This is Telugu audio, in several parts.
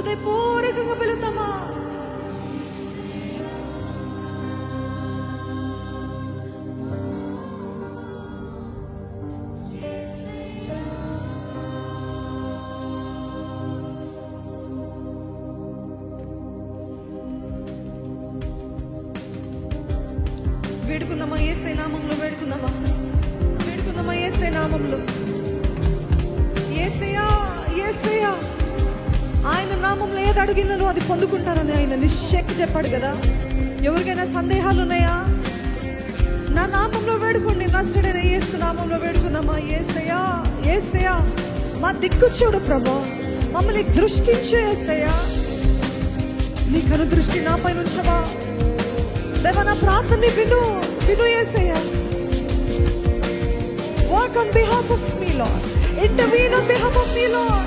హృదయపూర్వకంగా పిలుద్దామా? వేడుకుందామా యేసే నామములో, వేడుకుందామా, వేడుకుందామా యేసే నామములో. యేసయ్యా, యేసయ్యా, ఆయన నామంలో ఏది అడిగినను అది పొందుకుంటారని ఆయన నిశ్చయకి చెప్పాడు కదా. ఎవరికైనా సందేహాలు ఉన్నాయా? నా నామంలో వేడుకోండి, నష్టడైన యేసు నామంలో వేడుకుందామా. యేసయ్యా, యేసయ్యా, మా దిక్కు చూడు ప్రభా, మమ్మల్ని దృష్టించు యేసయ్యా. నీ కను దృష్టి నాపై ఉంచవా దేవా. నా ప్రార్థనని విను, విను యేసయ్యా. Work on behalf of me, Lord. Intervene on behalf of me, Lord.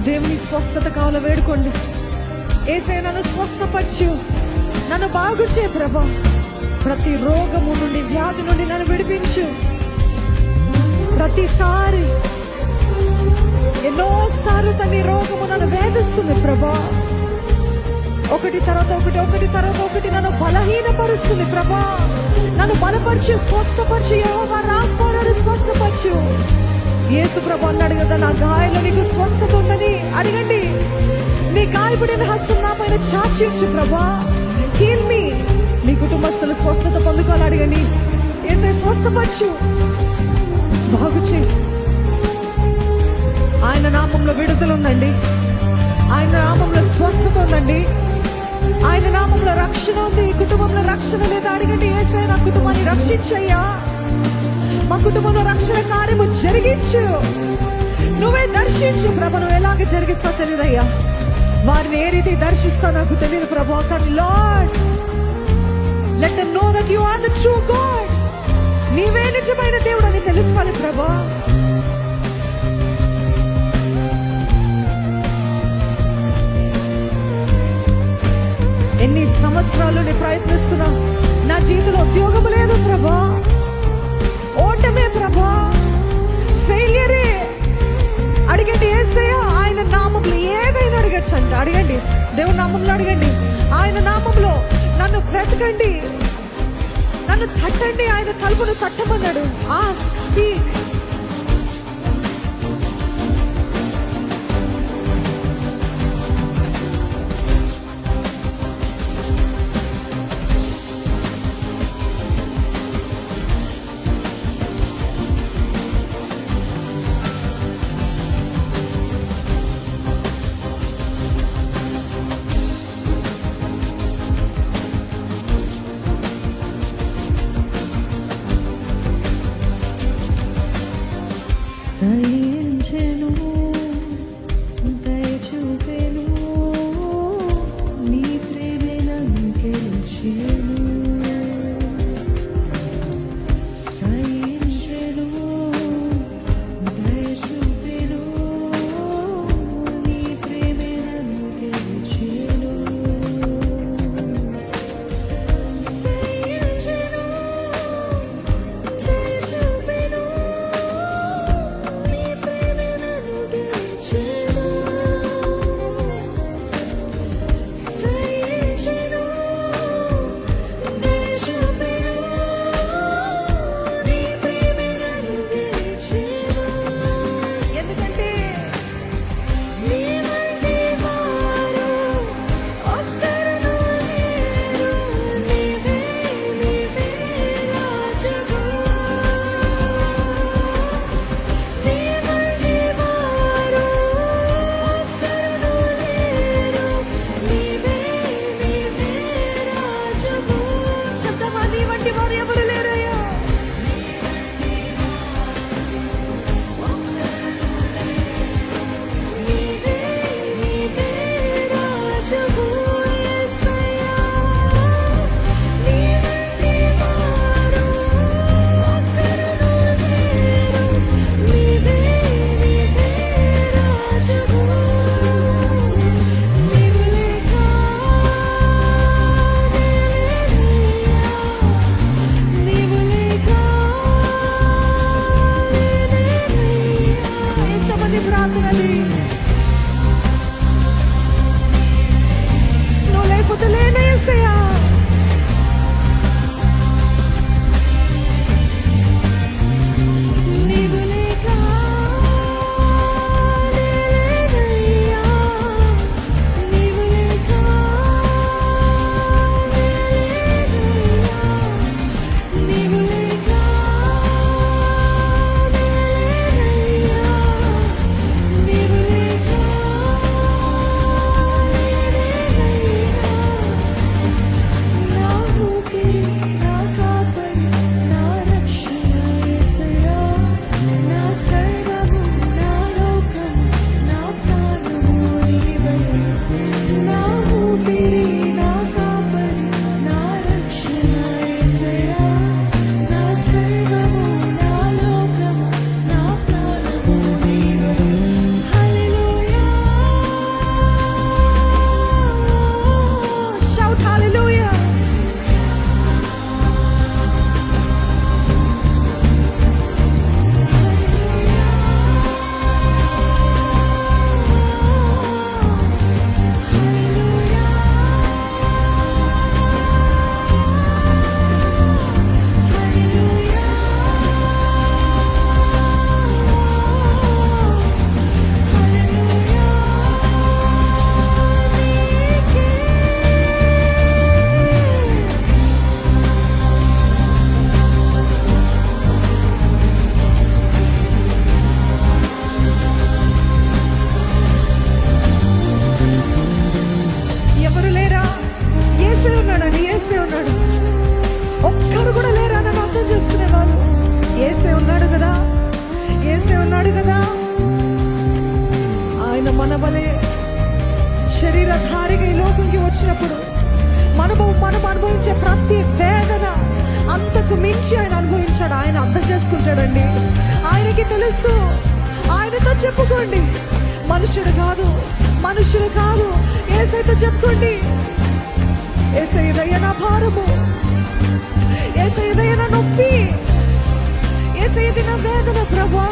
దేవుని స్వస్థత కావాలో వేడుకోండి. యేసయ్య నన్ను స్వస్థపరచు, నన్ను బాగు చేయ ప్రభా. ప్రతి రోగము నుండి, వ్యాధి నుండి నన్ను విడిపించు. ప్రతిసారి ఎన్నోసార్లు తన రోగము నన్ను వేధిస్తుంది ప్రభా. ఒకటి తర్వాత ఒకటి, ఒకటి తర్వాత ఒకటి నన్ను బలహీనపరుస్తుంది ప్రభా. నన్ను బలపరచు, స్వస్థపరచు. యెహోవా రాఫా నన్ను స్వస్థపరచు. యేసు ప్రభు అన్నాడు కదా, నా గాయంలో నీకు స్వస్థత ఉందని. అడగండి. నీ గాయపడిన హస్తం నా పైన చాచించు ప్రభా. హీల్ మీ. మీ కుటుంబస్తులు స్వస్థత పొందుకోవాలి. అడగండి. యేసయ్య స్వస్థపరచు, బాగు చేయి. ఆయన నామంలో విడుదల ఉందండి. ఆయన నామంలో స్వస్థత ఉందండి. ఆయన నామంలో రక్షణ ఉంది. ఈ కుటుంబంలో రక్షణ లేదా? అడగండి. యేసయ్య నా కుటుంబాన్ని రక్షించయ్యా. మా కుటుంబంలో రక్షణ కార్యము జరిగించు. నువ్వే దర్శించు ప్రభు. నువ్వు ఎలాగ జరిగిస్తావు తెలియదయ్యా. వారిని ఏ రీతి దర్శిస్తావు నాకు తెలియదు ప్రభు. కానీ Lord, let them know that you are the true God. నీవే నిజమైన దేవుడు అని తెలుసుకోవాలి ప్రభు. ఎన్ని సంవత్సరాలు నేను ప్రయత్నిస్తున్నా, నా జీవితంలో ఉద్యోగం లేదు ప్రభా. ఓటమే ప్రభా, ఫెయిలియరే. అడగండి. యేసయ్య ఆయన నామంలో ఏదైనా అడగచ్చు అంట. అడగండి. దేవుని నామంలో అడగండి. ఆయన నామంలో నన్ను బ్రతకండి, నన్ను తట్టండి, ఆయన తలుపును తట్టమన్నాడు. ఆ సీ సహించెను, దయచూపెను, నీ ప్రేమే నన్ను గెలిచెను. సహించెను, దయచూపెను, నీ ప్రేమే నన్ను గెలిచెను. సహించెను, దయచూపెను, నువ్వు లేకపోతే లేనే యేసయ్యా. నీవు లేక లేనయ్యా, నీవు లేక లేనయ్యా, నీవు లేక లేనయ్యా, నీవు లేక నా ఊపిరి, నా కాపరి, నా రక్షణ యేసయ్యా. నా సర్వము, నా లోకము, నా ప్రాణము నీవే. నా ఊపిరి, నా కాపరి, నా రక్షణ యేసయ్యా. నా సర్వము, నా లోకము, నా ప్రాణము నీవే. హల్లెలూయా. Shout hallelujah. ఎవరు లేరా? యేసే ఉన్నాడని, యేసే ఉన్నాడు. ఒక్కడు కూడా లేరా నన్ను అర్థం చేసుకునేవారు? యేసే ఉన్నాడు కదా, యేసే ఉన్నాడు కదా. ఆయన మన వలె శరీరధారిగా ఈ లోకంకి వచ్చినప్పుడు మనం అనుభవించే ప్రతి వేదన అంతకు మించి ఆయన అనుభవించాడు. ఆయన అర్థం చేసుకుంటాడండి. ఆయనకి తెలుసు. ఆయనతో చెప్పుకోండి. మనుషుడు కాదు, మనుషులు కాదు. యేసయ్యతో చెప్పుకోండి. యేసయ్య దయ నా భారము, యేసయ్య దయ నా నొప్పి, యేసయ్యది నా వేదన. ప్రభువా,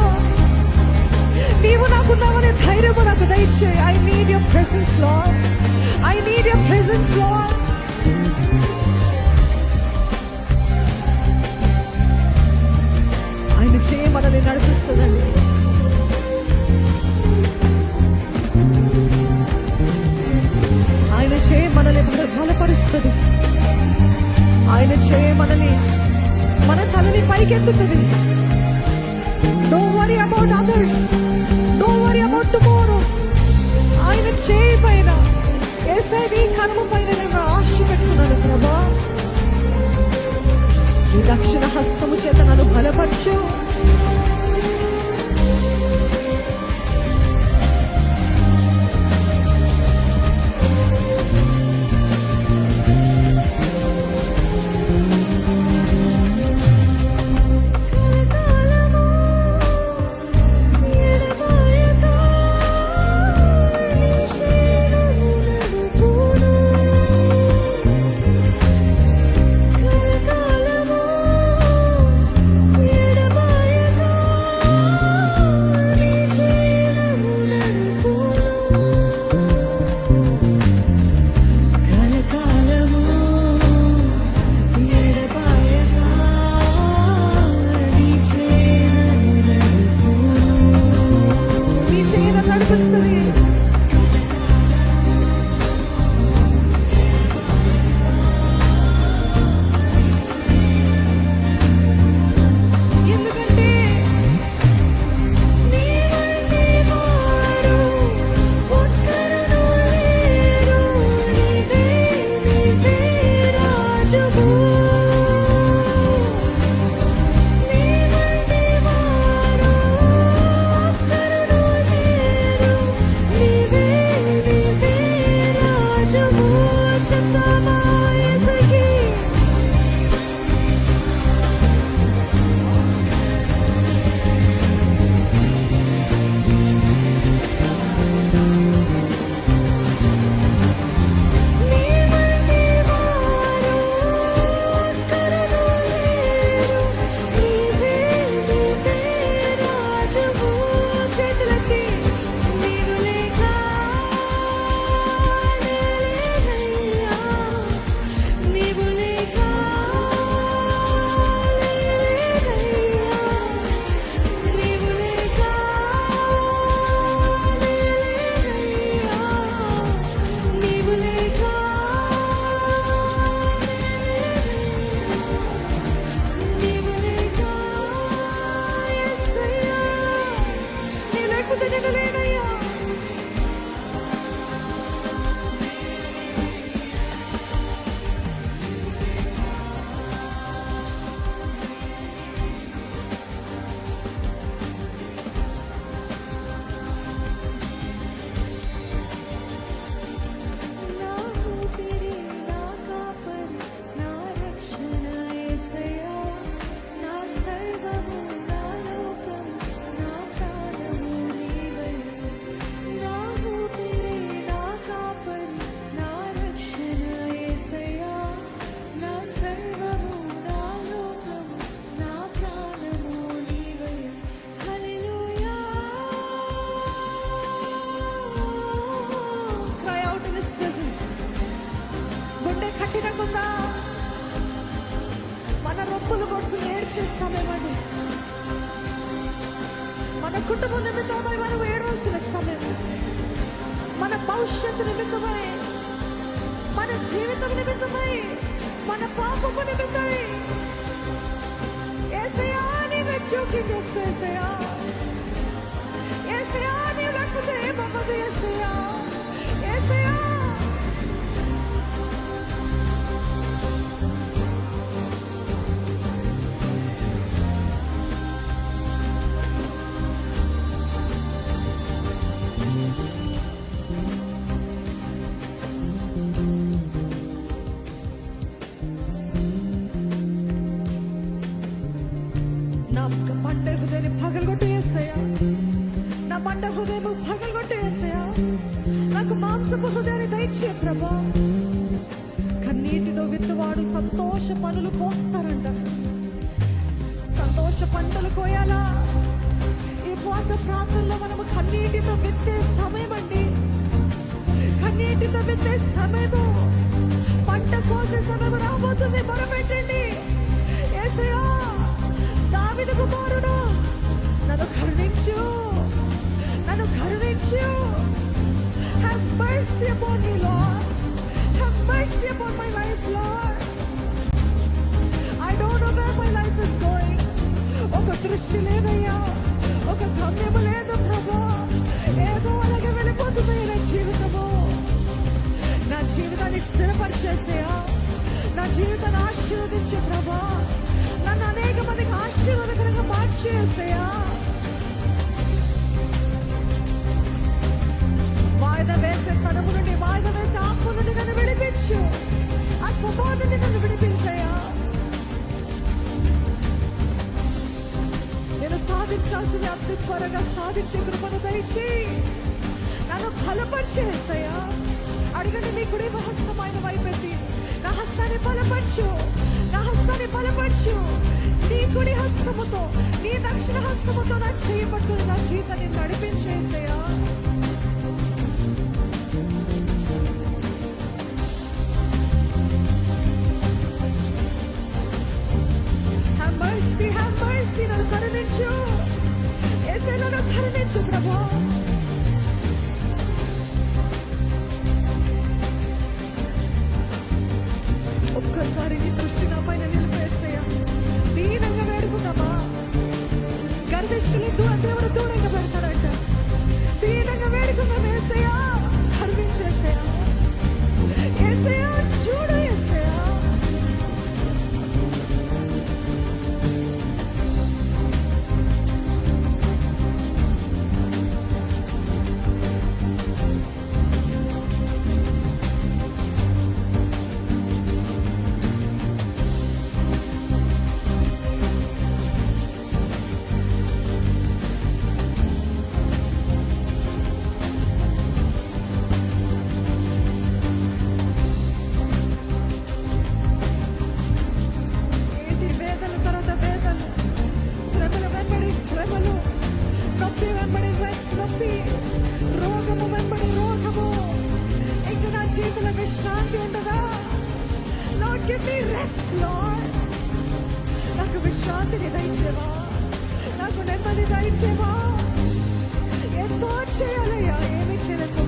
నీవు నాకున్నావనే ధైర్యము నాకు దయచేయి. I need your presence lord. I need your presence lord. ఆయన చేయమనని మన తలని పైకెత్తుతుంది. Don't worry about others, don't worry about tomorrow. ఆయన చేయి పైన, యేసయ్య నీ కనుమ పైన నేను ఆశ పెట్టుకున్నాను ప్రభా. నీ దక్షిణ హస్తము చేత నన్ను బలపరచు. మన కుటుంబ నిమిత్తమై మనం ఏడవలసిన సమయం, మన భవిష్యత్తు నిమిత్తమై, మన జీవితం నిమిత్తమై, మన పాపము నిమిత్తమై యేసయ్యా నీవే జోక్యం చేసుకో. యేసయ్యా, యేసయ్యా నీవు లేకపోతే ఏమవ్వదు. యేసయ్యా, యేసయ్యా హృదయం పగలగొట్టు యేసయ్యా. నాకు మాంసపు హృదయాన్ని దయచే ప్రభా. కన్నీటితో విత్తువాడు సంతోష పనులు కోస్తారంట. సంతోష పంటలు కోయాలా? ఈ ఉపవాస ప్రాంతంలో మనము కన్నీటితో విత్తే సమయం అండి. కన్నీటితో విత్తే సమయము, పంట కోసే సమయం రాబోతుంది. మొరపెట్టండి. యేసయ్యా, దావీదు కుమారుడా, నన్ను కరుణించు, నన్ను కరుణించు. Have mercy upon me, Lord. Have mercy upon my life, Lord. దృష్టి లేదయ్యా, ఒక గమ్యము లేదు ప్రభా. ఏదో అలాగే వెళ్ళిపోతుంది నా జీవితము. నా జీవితాన్ని స్థిరపరిచేసేయా, నా జీవితాన్ని ఆశీర్వదించే ప్రభా. నన్ను అనేక మందికి ఆశీర్వాదకరంగా మార్చేసేయా. వాయిదా వేసే తనము నుండి, వాయిదా వేసే ఆత్మ నుండి నన్ను విడిపించు. ఆ స్వభావం నుండి నన్ను విడిపించయ్యా. నేను సాధించాల్సింది అతి త్వరగా సాధించే కృపను దయచేయి. నన్ను బలపరిచేస్తాయా. అడగండి, నీ కుడి హస్తం ఆయన వైపెత్తి నా హస్తాన్ని బలపరచు, నా హస్తాన్ని బలపరచు. నీ కుడి హస్తముతో, నీ దక్షిణ హస్తముతో నా చేయి పట్టుకుని నా జీవితాన్ని నడిపించేసయ్యా. Have mercy, have mercy. నన్ను కరుణించు యేసయ్య, నన్ను కరుణించు ప్రభా. ఒక్కసారి నీ దృష్టి నా పైన నిలిపేసయ్యా. దీనంగా వేడుకుందామా. గర్విష్ఠులు దేవుడు దూరంగా పెడతాడంట. దీనంగా వేడుకుందాం. యేసయ్యా కరుణించేసయ్యా. యేసయ్యా చూడు. యేసయ్యా విశ్రాంతి ఉండదా? Lord give me rest lord. నాకు విశ్రాంతిని దయచేవా, నాకు నెమ్మది దయచేవా. ఎంతో చేయాలయ్యా, ఏమి చేయలేదు.